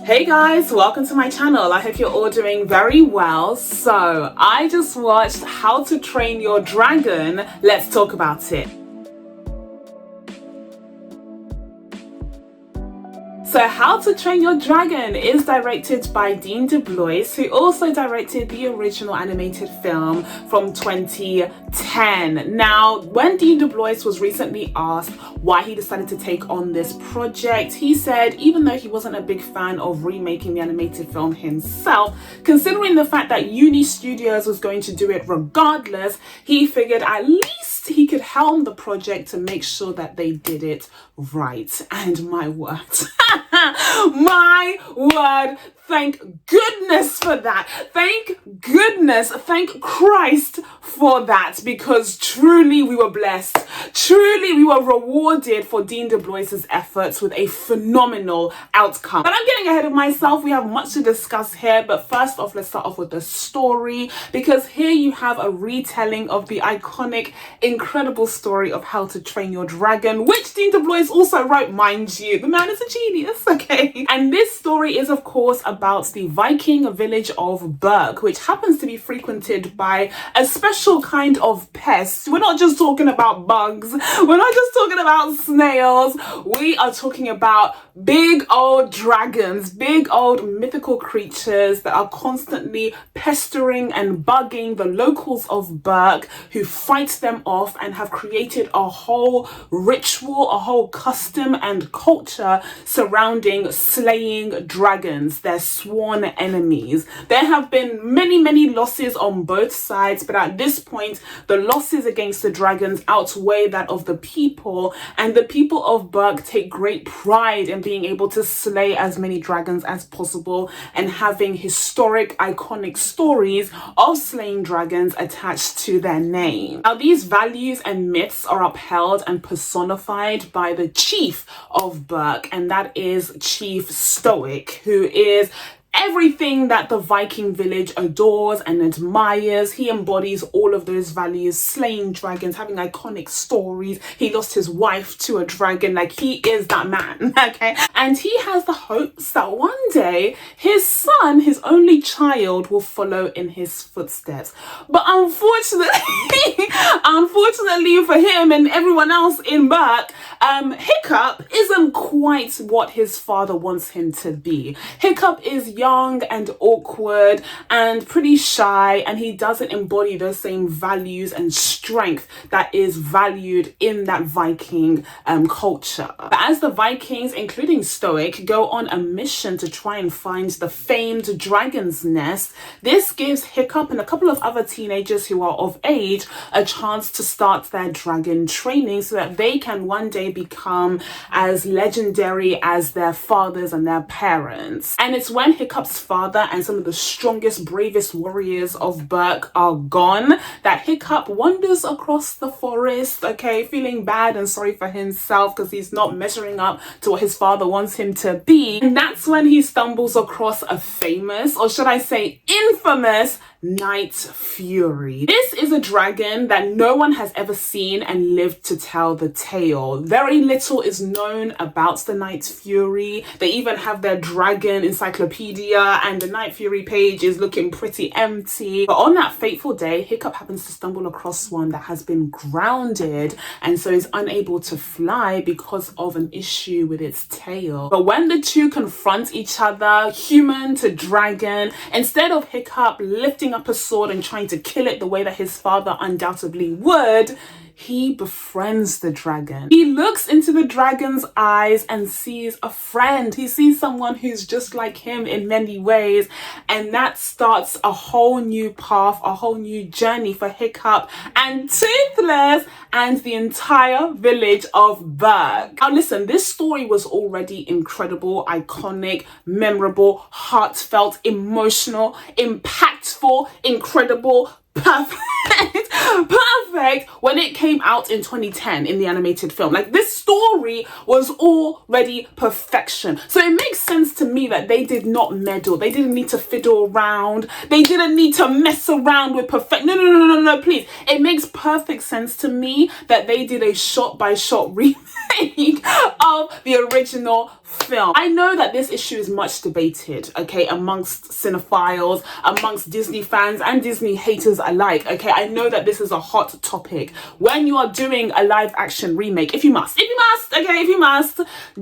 Hey guys, welcome to my channel. I hope you're all doing very well. So I just watched How to Train Your Dragon. Let's talk about it. So How to Train Your Dragon is directed by Dean DeBlois, who also directed the original animated film from 2010. Now, when Dean DeBlois was recently asked why he decided to take on this project, he said even though he wasn't a big fan of remaking the animated film himself, considering the fact that Uni Studios was going to do it regardless, he figured at least he could helm the project to make sure that they did it right. And my word. My word, thank goodness for that. Thank goodness, thank Christ for that, because truly we were blessed. Truly we were rewarded for Dean DeBlois' efforts with a phenomenal outcome. But I'm getting ahead of myself. We have much to discuss here, but first off, let's start off with the story, because here you have a retelling of the iconic, incredible story of How to Train Your Dragon, which Dean DeBlois also wrote, mind you. The man is a genius, okay? And this story is, of course, about the Viking village of Berk, which happens to be frequented by a special kind of pest. We're not just talking about bugs. We're not just talking about snails. We are talking about big old dragons, big old mythical creatures that are constantly pestering and bugging the locals of Berk, who fight them off and have created a whole ritual, a whole custom and culture surrounding slaying dragons, their sworn enemies. There have been many losses on both sides, but at this point the losses against the dragons outweigh that of the people, and the people of Berk take great pride in being able to slay as many dragons as possible and having historic, iconic stories of slaying dragons attached to their name. Now, these values and myths are upheld and personified by the chief of Berk, and that is Chief Stoic, who is everything that the Viking village adores and admires. He embodies all of those values, slaying dragons, having iconic stories. He lost his wife to a dragon. Like, he is that man, okay? And he has the hopes that one day his son, his only child, will follow in his footsteps. But unfortunately, unfortunately for him and everyone else in Berk, Hiccup isn't quite what his father wants him to be. Hiccup is young and awkward and pretty shy, and he doesn't embody those same values and strength that is valued in that Viking culture. But as the Vikings, including Stoic, go on a mission to try and find the famed dragon's nest, this gives Hiccup and a couple of other teenagers who are of age a chance to start their dragon training so that they can one day become as legendary as their fathers and their parents. And it's when Hiccup's father and some of the strongest, bravest warriors of Berk are gone that Hiccup wanders across the forest, okay, feeling bad and sorry for himself because he's not measuring up to what his father wants him to be. And that's when he stumbles across a famous, or should I say infamous, Night Fury. This is a dragon that no one has ever seen and lived to tell the tale. Very little is known about the Night Fury. They even have their dragon encyclopedia, and the Night Fury page is looking pretty empty. But on that fateful day, Hiccup happens to stumble across one that has been grounded and so is unable to fly because of an issue with its tail. But when the two confront each other, human to dragon, instead of Hiccup lifting up a sword and trying to kill it the way that his father undoubtedly would, he befriends the dragon. He looks into the dragon's eyes and sees a friend. He sees someone who's just like him in many ways, and that starts a whole new path, a whole new journey for Hiccup and Toothless and the entire village of Berk. Now listen, this story was already incredible, iconic, memorable, heartfelt, emotional, impactful, incredible, perfect when it came out in 2010 in the animated film. Like, this story was already perfection. So it makes sense to me that they did not meddle. They didn't need to fiddle around. They didn't need to mess around with perfect. No, please. It makes perfect sense to me that they did a shot-by-shot remake of the original film. I know that this issue is much debated, okay, amongst cinephiles, amongst Disney fans and Disney haters alike, okay. I know that this is a hot topic. When you are doing a live action remake, if you must,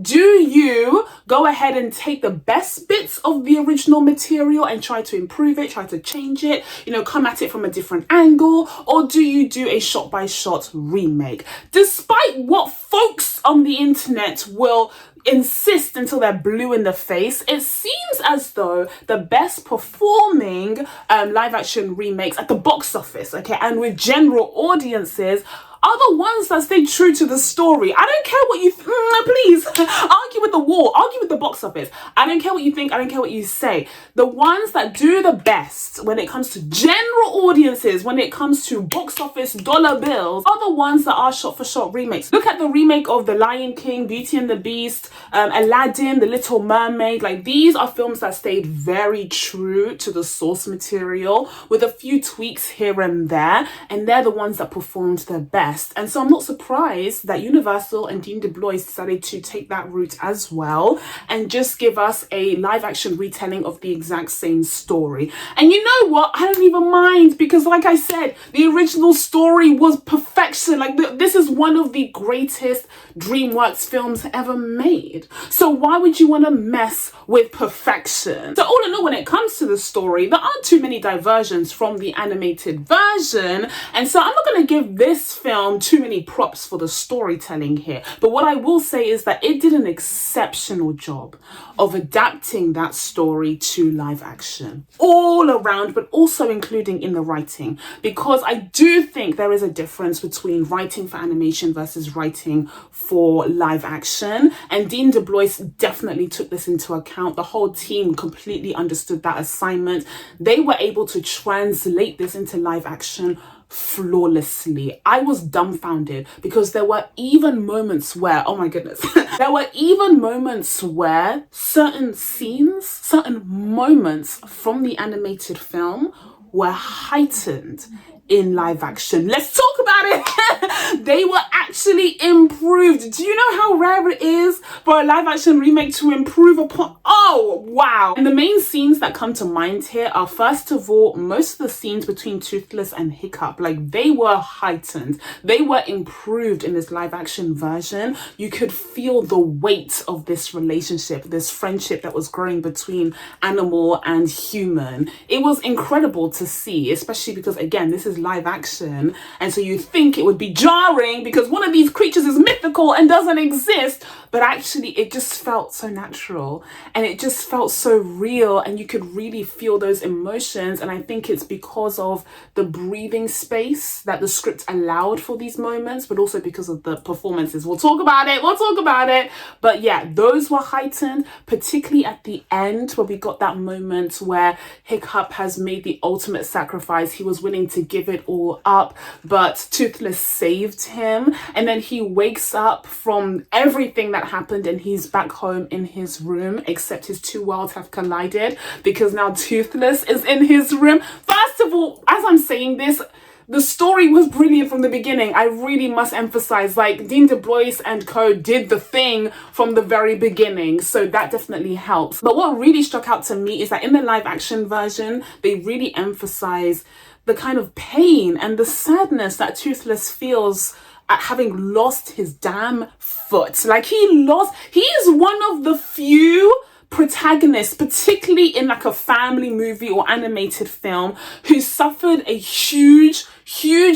do you go ahead and take the best bits of the original material and try to improve it, try to change it, you know, come at it from a different angle, or do you do a shot-by-shot remake? Despite what folks on the internet will insist until they're blue in the face, it seems as though the best performing live action remakes at the box office, okay, and with general audiences are the ones that stay true to the story. I don't care what you please argue with the wall, argue with the box office. I don't care what you think, I don't care what you say. The ones that do the best when it comes to general audiences, when it comes to box office dollar bills, are the ones that are shot for shot remakes. Look at the remake of The Lion King, Beauty and the Beast, Aladdin, The Little Mermaid. Like, these are films that stayed very true to the source material with a few tweaks here and there, and they're the ones that performed the best. And so I'm not surprised that Universal and Dean DeBlois decided to take that route as well and just give us a live action retelling of the exact same story. And you know what? I don't even mind, because like I said, the original story was perfection. Like, this is one of the greatest DreamWorks films ever made. So why would you want to mess with perfection? So all in all, when it comes to the story, there aren't too many diversions from the animated version. And so I'm not going to give this film too many props for the storytelling here. But what I will say is that it did an exceptional job of adapting that story to live action all around, but also including in the writing, because I do think there is a difference between writing for animation versus writing for live action, and Dean DeBlois definitely took this into account. The whole team completely understood that assignment. They were able to translate this into live action flawlessly. I was dumbfounded, because there were even moments where, oh my goodness, there were even moments where certain scenes, certain moments from the animated film were heightened in live action. Let's talk about it. They were actually improved. Do you know how rare it is for a live action remake to improve upon? Oh, wow. And the main scenes that come to mind here are, first of all, most of the scenes between Toothless and Hiccup. Like, they were heightened. They were improved in this live action version. You could feel the weight of this relationship, this friendship that was growing between animal and human. It was incredible to see, especially because, again, this is live action, and so you think it would be jarring because one of these creatures is mythical and doesn't exist, but actually it just felt so natural and it just felt so real, and you could really feel those emotions. And I think it's because of the breathing space that the script allowed for these moments, but also because of the performances. We'll talk about it, but yeah, those were heightened, particularly at the end where we got that moment where Hiccup has made the ultimate sacrifice. He was willing to give it all up, but Toothless saved him, and then he wakes up from everything that happened and he's back home in his room, except his two worlds have collided because now Toothless is in his room. First of all, as I'm saying this, the story was brilliant from the beginning. I really must emphasize, like, Dean DeBlois and co did the thing from the very beginning, so that definitely helps. But what really struck out to me is that in the live action version, they really emphasize the kind of pain and the sadness that Toothless feels at having lost his damn foot. Like, he is one of the few protagonists, particularly in like a family movie or animated film, who suffered a huge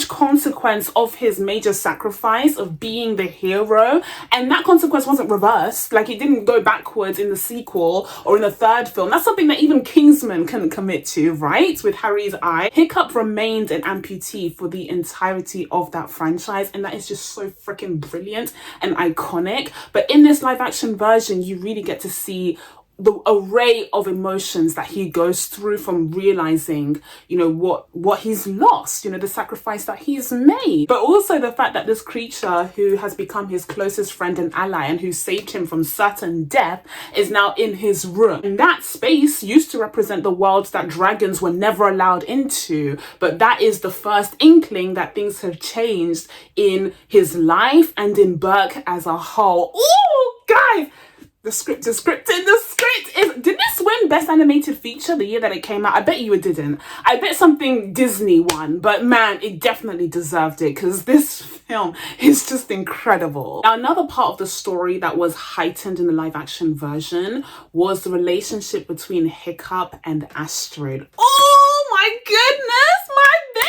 consequence of his major sacrifice of being the hero, and that consequence wasn't reversed. Like, it didn't go backwards in the sequel or in the third film. That's something that even Kingsman couldn't commit to, right? With Harry's eye, Hiccup remained an amputee for the entirety of that franchise, and that is just so freaking brilliant and iconic. But in this live action version, you really get to see the array of emotions that he goes through, from realizing, you know, what he's lost, you know, the sacrifice that he's made, but also the fact that this creature who has become his closest friend and ally and who saved him from certain death is now in his room. And that space used to represent the worlds that dragons were never allowed into, but that is the first inkling that things have changed in his life and in Burke as a whole. Ooh, guys! The script. Did this win Best Animated Feature the year that it came out? I bet you it didn't. I bet something Disney won, but man, it definitely deserved it because this film is just incredible. Now, another part of the story that was heightened in the live action version was the relationship between Hiccup and Astrid. Oh my goodness, my babies!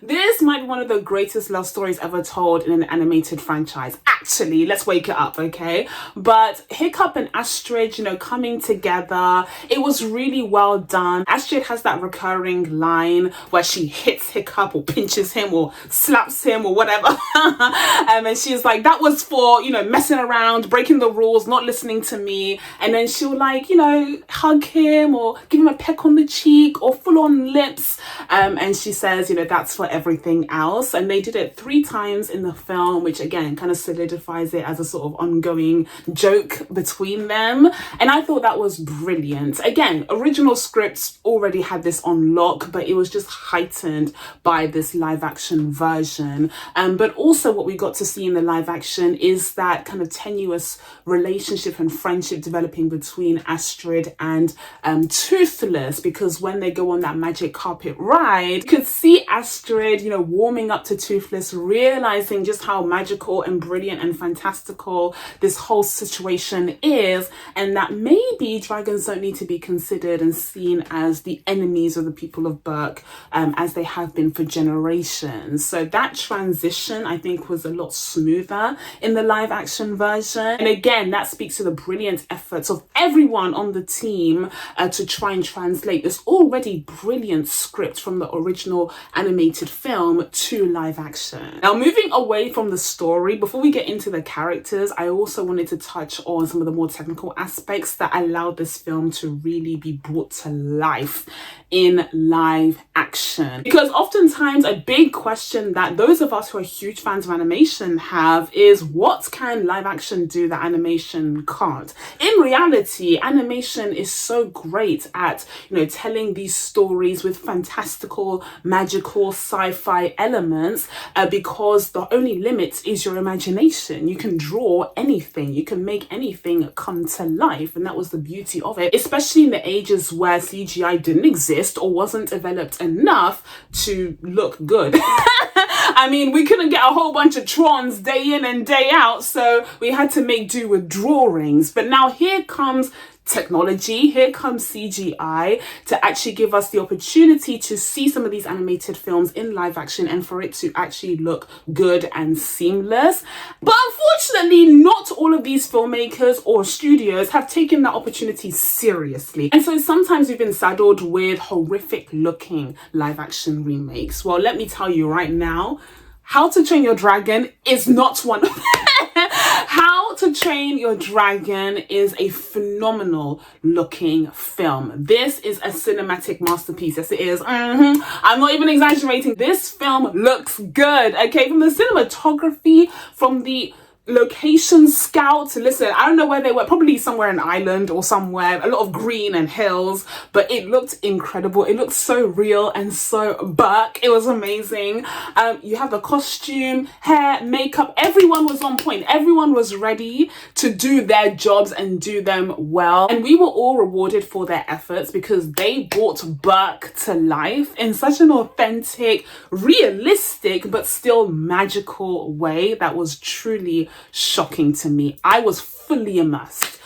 This might be one of the greatest love stories ever told in an animated franchise. Actually, let's wake it up, okay? But Hiccup and Astrid, you know, coming together, it was really well done. Astrid has that recurring line where she hits Hiccup or pinches him or slaps him or whatever. And she's like, that was for, you know, messing around, breaking the rules, not listening to me. And then she'll like, you know, hug him or give him a peck on the cheek or full on lips. And she says, you know, that's for everything else. And they did it 3 times in the film, which again kind of solidifies it as a sort of ongoing joke between them. And I thought that was brilliant. Again, original scripts already had this on lock, but it was just heightened by this live action version. But also what we got to see in the live action is that kind of tenuous relationship and friendship developing between Astrid and Toothless, because when they go on that magic carpet ride, you could see Astrid, you know, warming up to Toothless, realizing just how magical and brilliant and fantastical this whole situation is, and that maybe dragons don't need to be considered and seen as the enemies of the people of Berk, as they have been for generations. So that transition, I think, was a lot smoother in the live action version. And again, that speaks to the brilliant efforts of everyone on the team to try and translate this already brilliant script from the original animated film to live action. Now, moving away from the story, before we get into the characters, I also wanted to touch on some of the more technical aspects that allowed this film to really be brought to life in live action. Because oftentimes a big question that those of us who are huge fans of animation have is, what can live action do that animation can't? In reality, animation is so great at, you know, telling these stories with fantastical, magical, sci-fi elements, because the only limit is your imagination. You can draw anything, you can make anything come to life, and that was the beauty of it, especially in the ages where CGI didn't exist or wasn't developed enough to look good. I mean, we couldn't get a whole bunch of Trons day in and day out, so we had to make do with drawings. But now here comes technology, here comes CGI to actually give us the opportunity to see some of these animated films in live action and for it to actually look good and seamless. But unfortunately, not all of these filmmakers or studios have taken that opportunity seriously. And so sometimes we've been saddled with horrific looking live action remakes. Well, let me tell you right now, How to Train Your Dragon is not one of them. How to Train Your Dragon is a phenomenal looking film. This is a cinematic masterpiece. Yes, it is. I'm not even exaggerating. This film looks good. Okay, from the cinematography, from the location scouts, listen, I don't know where they were, probably somewhere in Ireland or somewhere, a lot of green and hills, but it looked incredible. It looked so real and so Berk. It was amazing. You have the costume, hair, makeup, everyone was on point. Everyone was ready to do their jobs and do them well. And we were all rewarded for their efforts because they brought Berk to life in such an authentic, realistic, but still magical way that was truly shocking to me. I was fully immersed.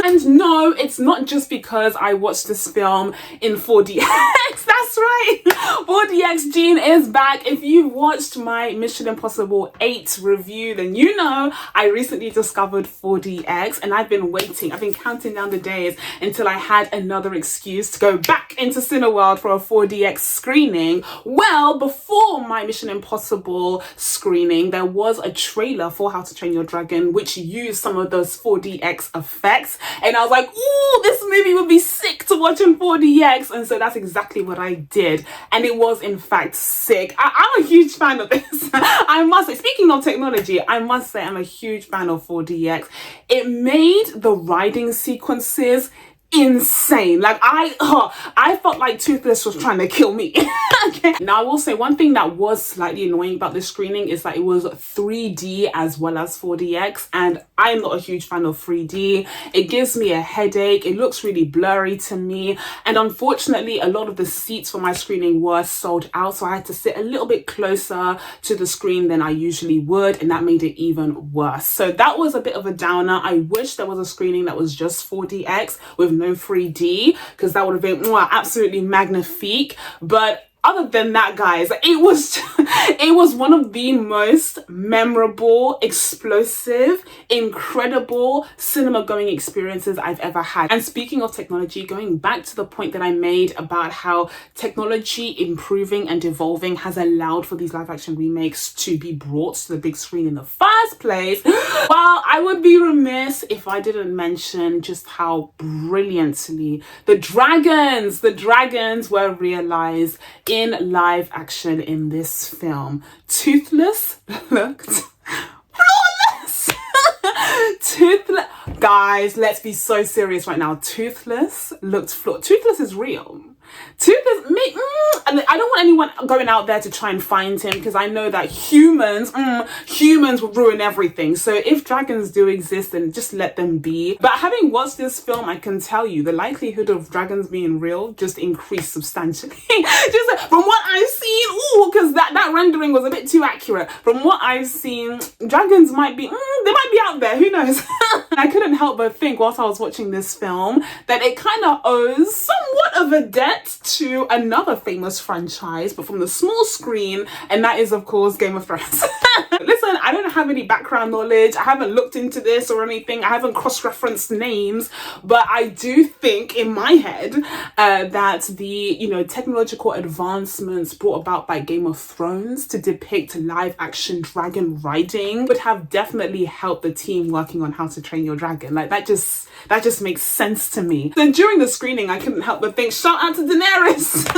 And no, it's not just because I watched this film in 4DX. That's right, 4DX Gene is back. If you've watched my Mission Impossible 8 review, then you know I recently discovered 4DX and I've been waiting. I've been counting down the days until I had another excuse to go back into Cineworld for a 4DX screening. Well, before my Mission Impossible screening, there was a trailer for How to Train Your Dragon which used some of those 4DX effects, and I was like, ooh, this movie would be sick to watch in 4DX. And so that's exactly what I did, and it was in fact sick. I'm a huge fan of this. I must say, speaking of technology, I must say I'm a huge fan of 4DX. It made the riding sequences insane. Like I felt like Toothless was trying to kill me. Okay. Now I will say one thing that was slightly annoying about this screening is that it was 3D as well as 4DX, and I'm not a huge fan of 3D. It gives me a headache. It looks really blurry to me, and unfortunately a lot of the seats for my screening were sold out, so I had to sit a little bit closer to the screen than I usually would, and that made it even worse. So that was a bit of a downer. I wish there was a screening that was just 4DX with no 3D, because that would have been absolutely magnifique. But other than that, guys, it was one of the most memorable, explosive, incredible cinema going experiences I've ever had. And speaking of technology, going back to the point that I made about how technology improving and evolving has allowed for these live action remakes to be brought to the big screen in the first place, well, I would be remiss if I didn't mention just how brilliantly the dragons were realized in live action in this film. Toothless looked flawless. Toothless, guys, let's be so serious right now. Toothless looked flawless. Toothless is real. Toothless, and I don't want anyone going out there to try and find him, because I know that humans will ruin everything. So if dragons do exist, then just let them be. But having watched this film, I can tell you the likelihood of dragons being real just increased substantially. Just from what I've seen, because that rendering was a bit too accurate. From what I've seen, dragons might be, they might be out there, who knows? I couldn't help but think whilst I was watching this film that it kind of owes somewhat of a debt to another famous franchise, but from the small screen, and that is of course Game of Thrones. Listen, I don't have any background knowledge. I haven't looked into this or anything. I haven't cross-referenced names, but I do think in my head that the technological advancements brought about by Game of Thrones to depict live action dragon riding would have definitely helped the team working on How to Train Your Dragon. Like that just makes sense to me. Then during the screening, I couldn't help but think, shout out to Daenerys.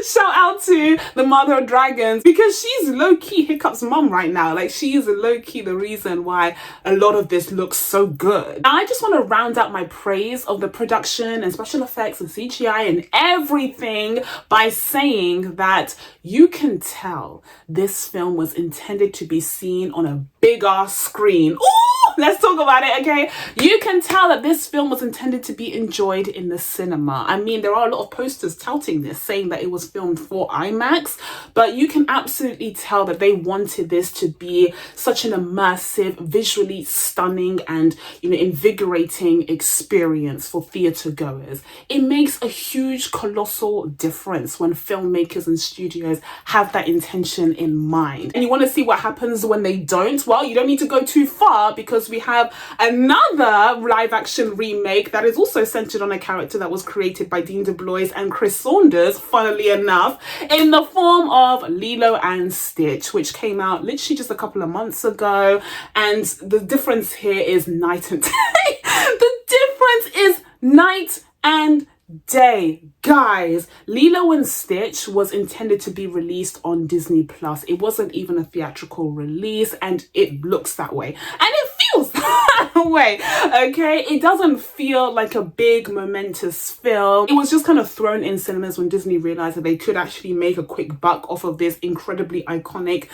Shout out to the mother of dragons, because she's low-key Hiccup's mum right now. Like, she is low-key the reason why a lot of this looks so good. Now, I just want to round out my praise of the production and special effects and CGI and everything by saying that you can tell this film was intended to be seen on a big ass screen. Ooh, let's talk about it, okay? You can tell that this film was intended to be enjoyed in the cinema. I mean, there are a lot of posters touting this, saying that it was filmed for IMAX, but you can absolutely tell that they wanted this to be such an immersive, visually stunning and invigorating experience for theatre goers. It makes a huge, colossal difference when filmmakers and studios have that intention in mind. And you want to see what happens when they don't? Well, you don't need to go too far, because we have another live action remake that is also centered on a character that was created by Dean DeBlois and Chris Saunders, funnily enough, in the form of Lilo and Stitch, which came out literally just a couple of months ago. And the difference here is night and day. The difference is night and day. Guys, Lilo and Stitch was intended to be released on Disney Plus. It wasn't even a theatrical release, and it looks that way, and it feels that way, okay? It doesn't feel like a big momentous film. It was just kind of thrown in cinemas when Disney realized that they could actually make a quick buck off of this incredibly iconic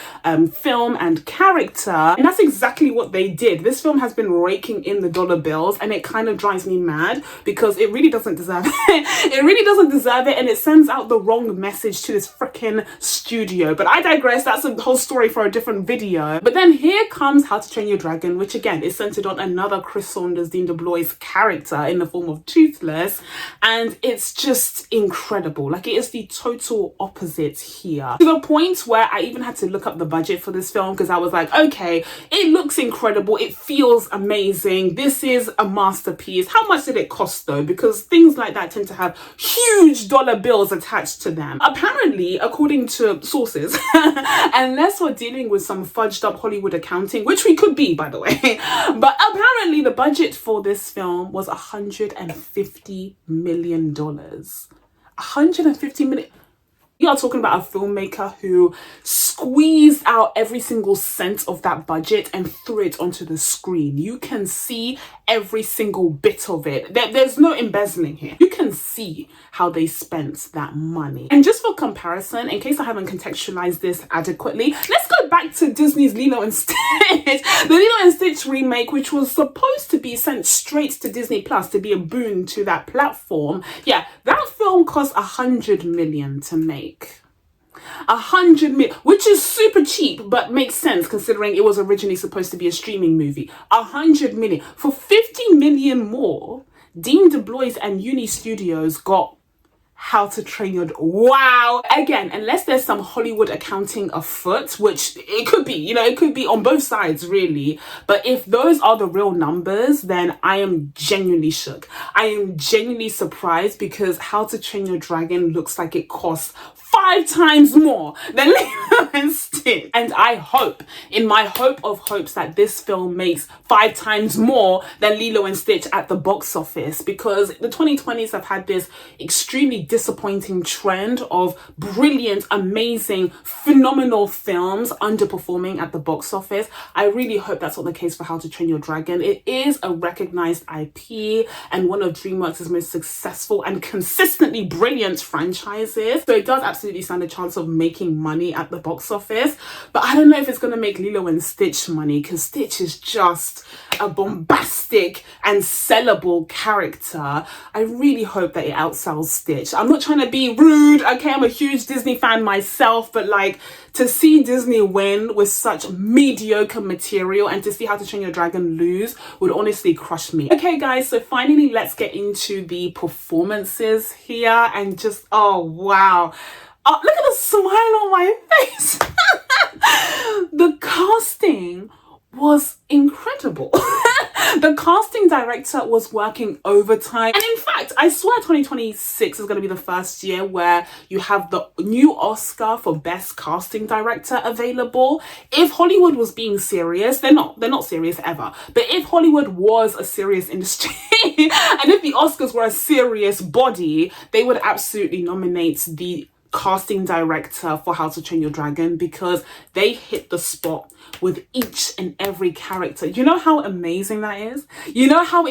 film and character, and that's exactly what they did. This film has been raking in the dollar bills, and it kind of drives me mad, because it really doesn't deserve it. It really doesn't deserve it, and it sends out the wrong message to this freaking studio. But I digress. That's a whole story for a different video. But then here comes How to Train Your Dragon, which again is centered on another Chris Saunders, Dean DeBlois character in the form of Toothless, and it's just incredible. Like, it is the total opposite here, to the point where I even had to look up the budget for this film, because I was like, okay, it looks incredible, it feels amazing, this is a masterpiece. How much did it cost though? Because things like that tend to have huge dollar bills attached to them. Apparently, according to sources, unless we're dealing with some fudged up Hollywood accounting, which we could be, by the way, but apparently the budget for this film was $150 million. 150 million. We are talking about a filmmaker who squeezed out every single cent of that budget and threw it onto the screen. You can see every single bit of it. There's no embezzling here. You can see how they spent that money. And just for comparison, in case I haven't contextualized this adequately, let's go back to Disney's Lilo and Stitch. The Lilo and Stitch remake, which was supposed to be sent straight to Disney Plus to be a boon to that platform. Yeah, that film cost 100 million to make. 100 million, which is super cheap, but makes sense considering it was originally supposed to be a streaming movie. 100 million. For 50 million more, Dean DeBlois and Uni Studios got How to Train Your... Wow! Again, unless there's some Hollywood accounting afoot, which it could be, you know, it could be on both sides, really. But if those are the real numbers, then I am genuinely shook. I am genuinely surprised because How to Train Your Dragon looks like it costs 5 times more than Lilo and Stitch. And I hope, in my hope of hopes, that this film makes 5 times more than Lilo and Stitch at the box office, because the 2020s have had this extremely disappointing trend of brilliant, amazing, phenomenal films underperforming at the box office. I really hope that's not the case for How to Train Your Dragon. It is a recognized IP and one of DreamWorks' most successful and consistently brilliant franchises. So it does absolutely stand a chance of making money at the box office. But I don't know if it's going to make Lilo and Stitch money, because Stitch is just a bombastic and sellable character. I really hope that it outsells Stitch. I'm not trying to be rude, okay? I'm a huge Disney fan myself, but like, to see Disney win with such mediocre material and to see How to Train Your Dragon lose would honestly crush me. Okay guys, so finally let's get into the performances here and just, oh wow. Oh, look at the smile on my face. The casting was incredible. The casting director was working overtime. And in fact, I swear 2026 is going to be the first year where you have the new Oscar for Best Casting Director available. If Hollywood was being serious, they're not serious ever. But if Hollywood was a serious industry and if the Oscars were a serious body, they would absolutely nominate the casting director for How to Train Your Dragon, because they hit the spot with each and every character. You know how amazing that is? You know how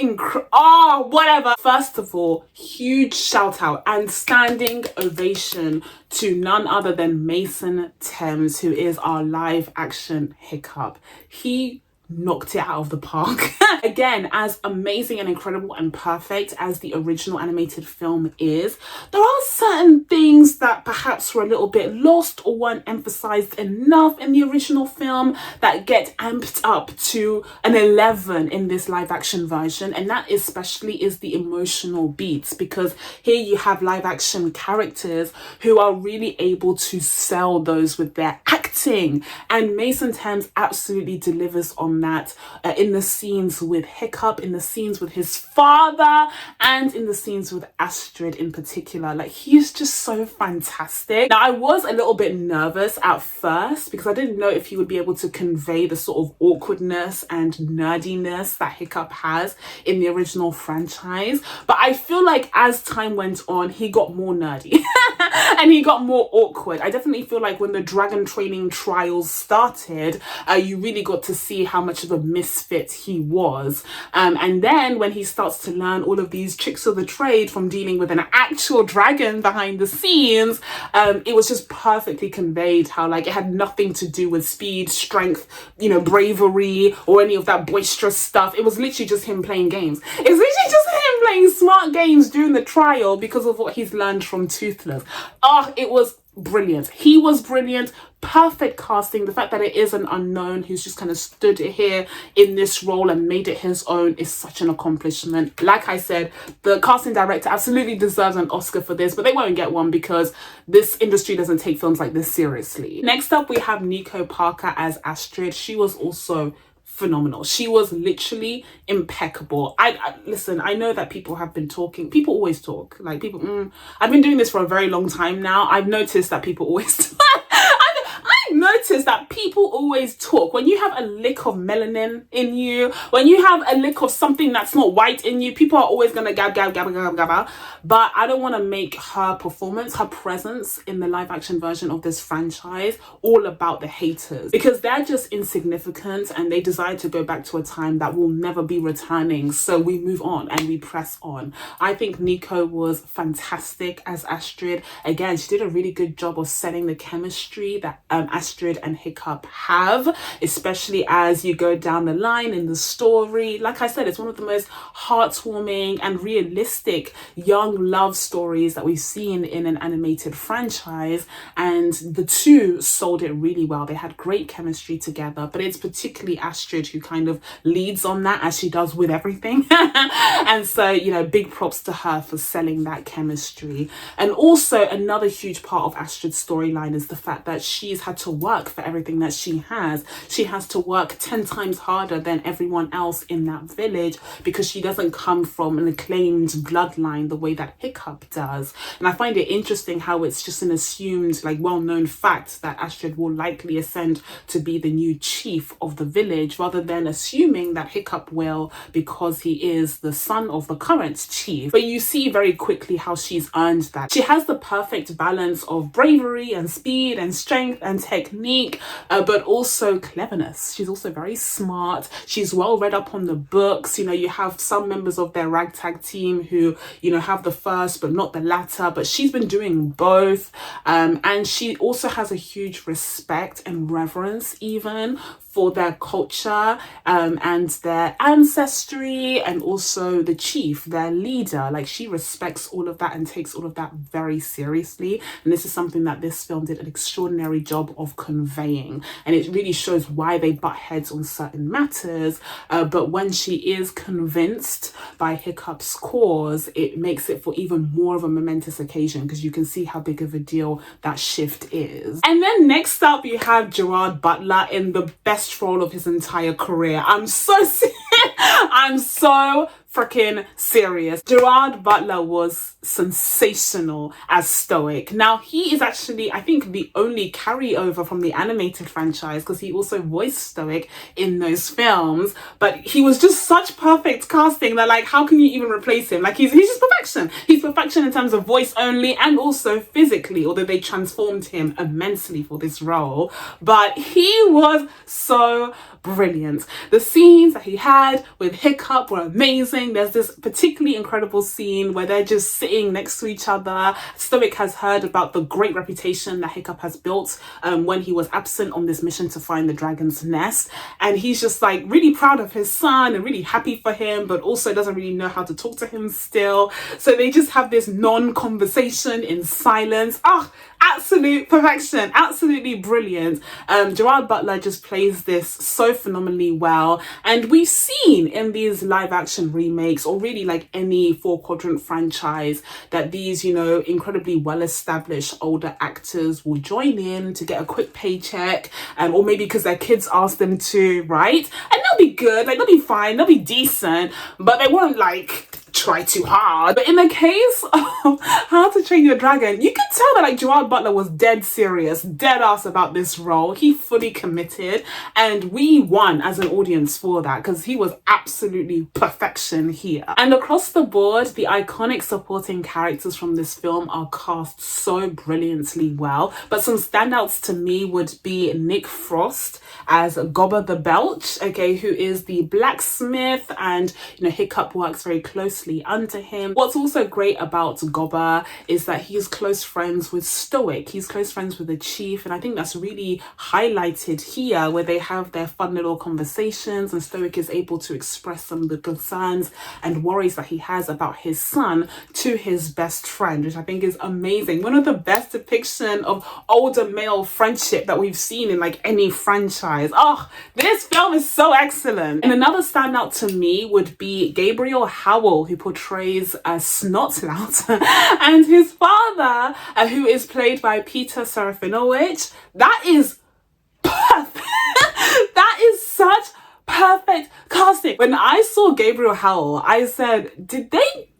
whatever. First of all, huge shout out and standing ovation to none other than Mason Thames, who is our live action Hiccup. He knocked it out of the park. Again, as amazing and incredible and perfect as the original animated film is, there are certain things that perhaps were a little bit lost or weren't emphasized enough in the original film that get amped up to an 11 in this live action version, and that especially is the emotional beats, because here you have live action characters who are really able to sell those with their acting, and Mason Thames absolutely delivers on that in the scenes with Hiccup, in the scenes with his father, and in the scenes with Astrid in particular. Like, he's just so fantastic. Now, I was a little bit nervous at first because I didn't know if he would be able to convey the sort of awkwardness and nerdiness that Hiccup has in the original franchise, but I feel like as time went on, he got more nerdy and he got more awkward. I definitely feel like when the dragon training trials started, you really got to see how much of a misfit he was, and then when he starts to learn all of these tricks of the trade from dealing with an actual dragon behind the scenes, it was just perfectly conveyed how, like, it had nothing to do with speed, strength, you know, bravery, or any of that boisterous stuff. It was literally just him playing games. It's literally just him playing smart games during the trial because of what he's learned from Toothless. Oh, it was brilliant. He was brilliant. Perfect casting. The fact that it is an unknown who's just kind of stood here in this role and made it his own is such an accomplishment. Like I said, the casting director absolutely deserves an Oscar for this, but they won't get one because this industry doesn't take films like this seriously. Next up, we have Nico Parker as Astrid. She was also phenomenal. She was literally impeccable. I listen, I know that people have been talking. People always talk. Like, I've been doing this for a very long time now. I've noticed that people always I've noticed notice that people always talk when you have a lick of melanin in you, when you have a lick of something that's not white in you, people are always gonna gab. But I don't want to make her performance, her presence in the live action version of this franchise all about the haters, because they're just insignificant and they decide to go back to a time that will never be returning. So we move on and we press on. I think Nico was fantastic as Astrid. Again, she did a really good job of setting the chemistry that Astrid and Hiccup have, especially as you go down the line in the story. Like I said, it's one of the most heartwarming and realistic young love stories that we've seen in an animated franchise, and the two sold it really well. They had great chemistry together, but it's particularly Astrid who kind of leads on that, as she does with everything. And so, you know, big props to her for selling that chemistry. And also another huge part of Astrid's storyline is the fact that she's had to work for everything that she has. She has to work 10 times harder than everyone else in that village because she doesn't come from an acclaimed bloodline the way that Hiccup does. And I find it interesting how it's just an assumed, like, well-known fact that Astrid will likely ascend to be the new chief of the village, rather than assuming that Hiccup will because he is the son of the current chief. But you see very quickly how she's earned that. She has the perfect balance of bravery and speed and strength and technique, but also cleverness. She's also very smart. She's well read up on the books. You know, you have some members of their ragtag team who, you know, have the first but not the latter, but she's been doing both. And she also has a huge respect and reverence even for their culture and their ancestry, and also the chief, their leader. Like, she respects all of that and takes all of that very seriously. And this is something that this film did an extraordinary job of conveying. And it really shows why they butt heads on certain matters. But when she is convinced by Hiccup's cause, it makes it for even more of a momentous occasion, because you can see how big of a deal that shift is. And then next up, you have Gerard Butler in the best role of his entire career. I'm so freaking serious. Gerard Butler was sensational as Stoic. Now, he is actually, I think, the only carryover from the animated franchise, because he also voiced Stoic in those films. But he was just such perfect casting that, like, how can you even replace him? Like, he's just perfection. He's perfection in terms of voice only and also physically, although they transformed him immensely for this role. But he was so brilliant. The scenes that he had with Hiccup were amazing. There's this particularly incredible scene where they're just sitting next to each other. Stoic has heard about the great reputation that Hiccup has built when he was absent on this mission to find the dragon's nest, and he's just like really proud of his son and really happy for him, but also doesn't really know how to talk to him still. So they just have this non-conversation in silence. Absolute perfection, absolutely brilliant. Gerard Butler just plays this so phenomenally well, and we've seen in these live action remakes, or really like any 4-quadrant franchise, that these, you know, incredibly well established older actors will join in to get a quick paycheck, or maybe because their kids ask them to, right? And they'll be good, like they'll be fine, they'll be decent, but they won't like try too hard. But in the case of How to Train Your Dragon, you could tell that like Gerard Butler was dead serious, dead ass about this role. He fully committed, and we won as an audience for that, because he was absolutely perfection here. And across the board, the iconic supporting characters from this film are cast so brilliantly well. But some standouts to me would be Nick Frost as Gobber the Belch, okay, who is the blacksmith, and you know, Hiccup works very closely under him. What's also great about Gobber is that he's close friends with Stoic. He's close friends with the chief, and I think that's really highlighted here, where they have their fun little conversations, and Stoic is able to express some of the concerns and worries that he has about his son to his best friend, which I think is amazing. One of the best depiction of older male friendship that we've seen in like any franchise. This film is so excellent. And another standout to me would be Gabriel Howell, who portrays Snotlout, and his father, who is played by Peter Serafinowicz. That is perfect. That is such perfect casting. When I saw Gabriel Howell, I said, did they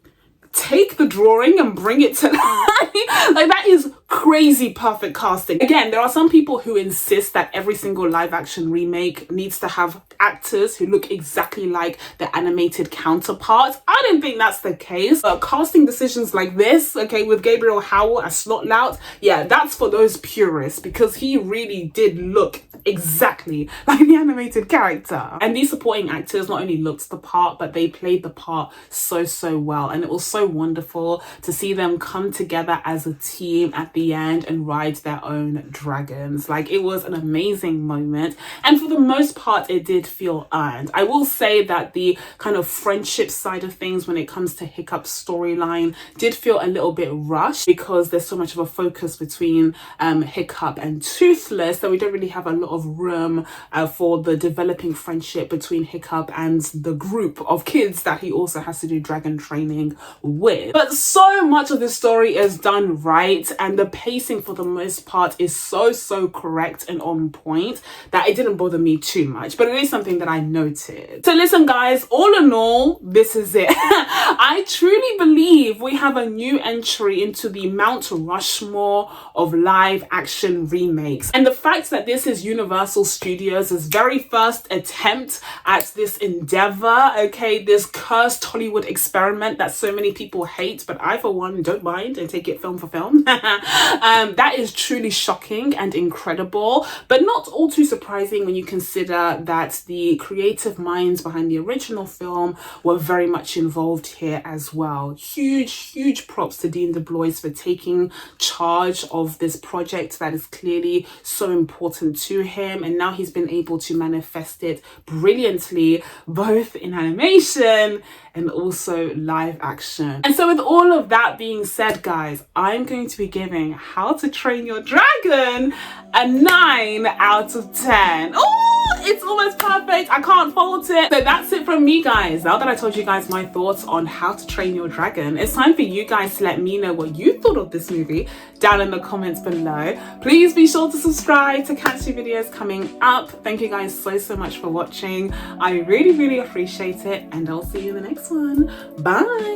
take the drawing and bring it to life? Like, that is crazy perfect casting. Again, there are some people who insist that every single live action remake needs to have actors who look exactly like the animated counterparts. I don't think that's the case, but casting decisions like this, okay, with Gabriel Howell as Slotlout, yeah, that's for those purists, because he really did look exactly like the animated character. And these supporting actors not only looked the part, but they played the part so well, and it was so wonderful to see them come together as a team at the end and ride their own dragons. Like, it was an amazing moment, and for the most part it did feel earned. I will say that the kind of friendship side of things when it comes to Hiccup's storyline did feel a little bit rushed, because there's so much of a focus between Hiccup and Toothless that we don't really have a lot of room for the developing friendship between Hiccup and the group of kids that he also has to do dragon training with. But so much of the story is done right, and the pacing for the most part is so correct and on point that it didn't bother me too much, but it is something that I noted. So listen guys, all in all, this is it. I truly believe we have a new entry into the Mount Rushmore of live action remakes, and the fact that this is Universal Studios' very first attempt at this endeavor, okay, this cursed Hollywood experiment that so many people hate, but I for one don't mind and take it film for film. That is truly shocking and incredible, but not all too surprising when you consider that the creative minds behind the original film were very much involved here as well. Huge props to Dean DeBlois for taking charge of this project that is clearly so important to him, and now he's been able to manifest it brilliantly, both in animation and also live action. And so with all of that being said guys, I'm going to be giving How to Train Your Dragon a 9 out of 10. Oh, it's almost perfect. I can't fault it. So that's it from me guys. Now that I told you guys my thoughts on How to Train Your Dragon, it's time for you guys to let me know what you thought of this movie down in the comments below. Please be sure to subscribe to catch new videos coming up. Thank you guys so much for watching. I really appreciate it, and I'll see you in the next one. Bye.